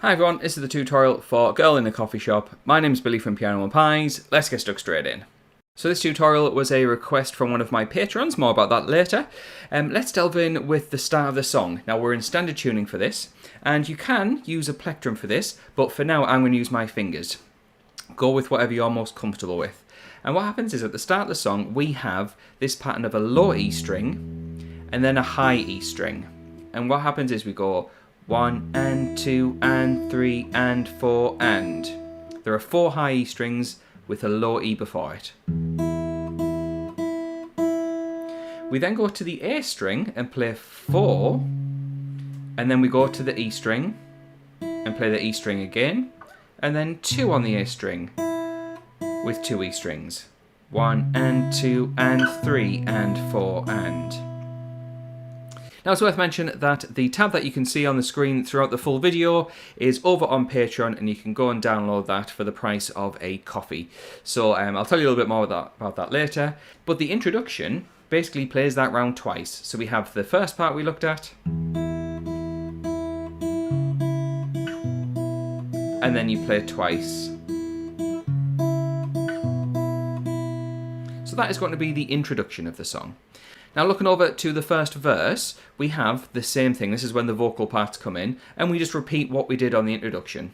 Hi everyone, this is the tutorial for Girl in a Coffee Shop. My name's Billy from Piano and Pies. Let's get stuck straight in. So this tutorial was a request from one of my patrons, more about that later. Let's delve in with the start of the song. Now we're in standard tuning for this, and you can use a plectrum for this, but for now I'm going to use my fingers. Go with whatever you're most comfortable with. And what happens is at the start of the song we have this pattern of a low E string and then a high E string. And what happens is we go 1 and 2 and 3 and 4 and. There are 4 high E strings with a low E before it. We then go to the A string and play 4, and then we go to the E string and play the E string again, and then 2 on the A string with 2 E strings. 1 and 2 and 3 and 4 and. Now it's worth mentioning that the tab that you can see on the screen throughout the full video is over on Patreon, and you can go and download that for the price of a coffee. So I'll tell you a little bit more about that later. But the introduction basically plays that round twice. So we have the first part we looked at, and then you play it twice. So that is going to be the introduction of the song. Now looking over to the first verse, we have the same thing. This is when the vocal parts come in, and we just repeat what we did on the introduction.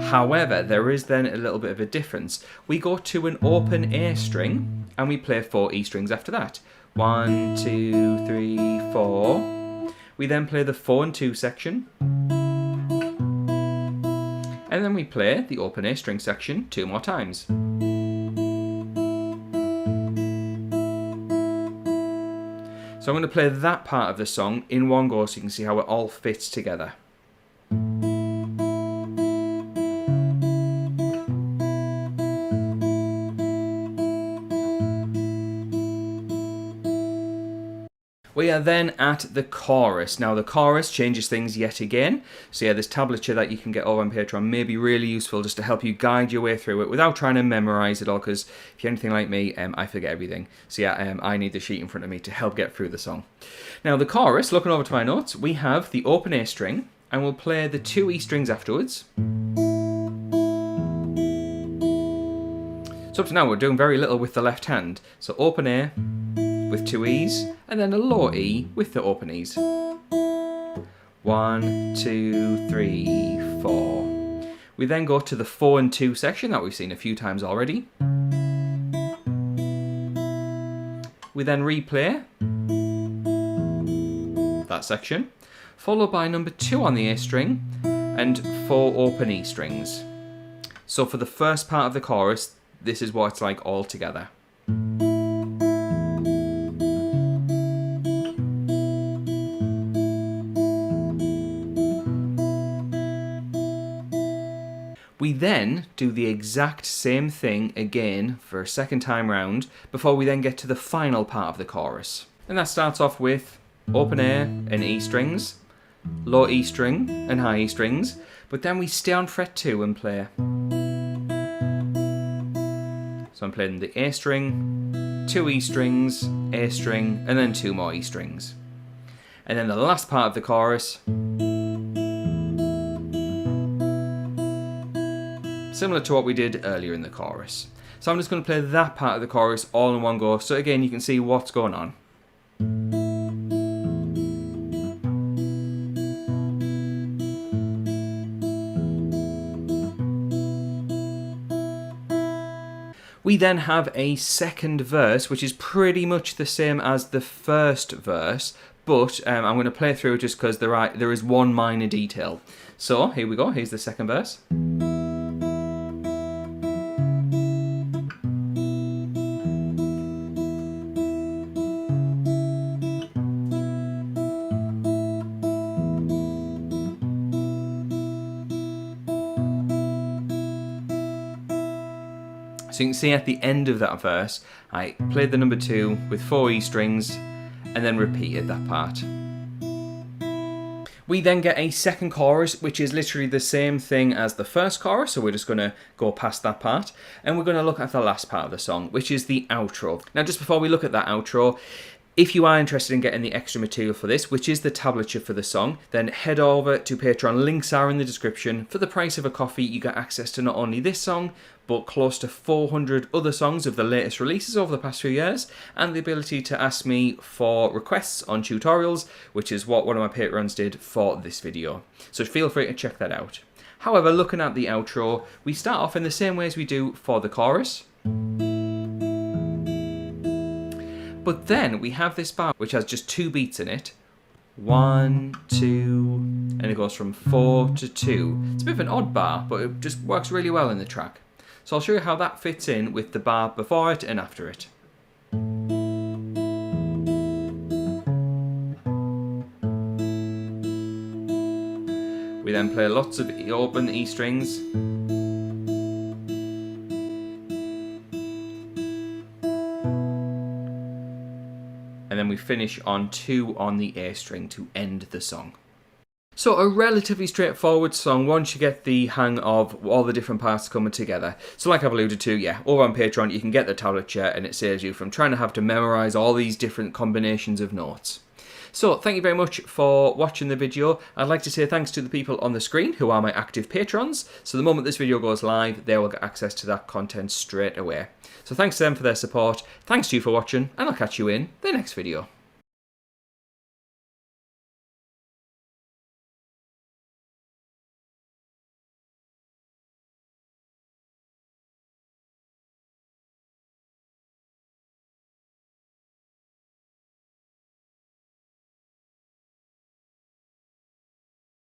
However, there is then a little bit of a difference. We go to an open A string, and we play 4 E strings after that. 1, 2, 3, 4. We then play the 4 and 2 section. And then we play the open A string section 2 more times. So I'm going to play that part of the song in one go so you can see how it all fits together. We are then at the chorus. Now the chorus changes things yet again. So yeah, this tablature that you can get over on Patreon may be really useful just to help you guide your way through it without trying to memorize it all, because if you're anything like me, I forget everything. So yeah, I need the sheet in front of me to help get through the song. Now the chorus, looking over to my notes, we have the open A string, and we'll play the 2 E strings afterwards. So up to now we're doing very little with the left hand. So open A with 2 E's, and then a low E with the open E's. 1, 2, 3, 4. We then go to the 4 and 2 section that we've seen a few times already. We then replay that section, followed by number 2 on the A string and 4 open E strings. So for the first part of the chorus, this is what it's like all together. We then do the exact same thing again for a second time round before we then get to the final part of the chorus. And that starts off with open A and E strings, low E string and high E strings, but then we stay on fret 2 and play. So I'm playing the A string, 2 E strings, A string, and then 2 more E strings. And then the last part of the chorus, similar to what we did earlier in the chorus. So I'm just going to play that part of the chorus all in one go, so again you can see what's going on. We then have a second verse, which is pretty much the same as the first verse, but I'm going to play through it just because there is one minor detail. So here we go, here's the second verse. So you can see at the end of that verse, I played the number 2 with 4 E strings and then repeated that part. We then get a second chorus, which is literally the same thing as the first chorus, so we're just going to go past that part, and we're going to look at the last part of the song, which is the outro. Now, just before we look at that outro, if you are interested in getting the extra material for this, which is the tablature for the song, then head over to Patreon. Links are in the description. For the price of a coffee, you get access to not only this song, but close to 400 other songs of the latest releases over the past few years, and the ability to ask me for requests on tutorials, which is what one of my Patrons did for this video. So feel free to check that out. However, looking at the outro, we start off in the same way as we do for the chorus. But then we have this bar which has just 2 beats in it. 1, 2, and it goes from 4 to 2. It's a bit of an odd bar, but it just works really well in the track. So I'll show you how that fits in with the bar before it and after it. We then play lots of open E strings. And then we finish on 2 on the A string to end the song. So a relatively straightforward song once you get the hang of all the different parts coming together. So like I've alluded to, yeah, over on Patreon you can get the tablature and it saves you from trying to have to memorise all these different combinations of notes. So thank you very much for watching the video. I'd like to say thanks to the people on the screen who are my active patrons. So the moment this video goes live, they will get access to that content straight away. So thanks to them for their support, thanks to you for watching, and I'll catch you in the next video.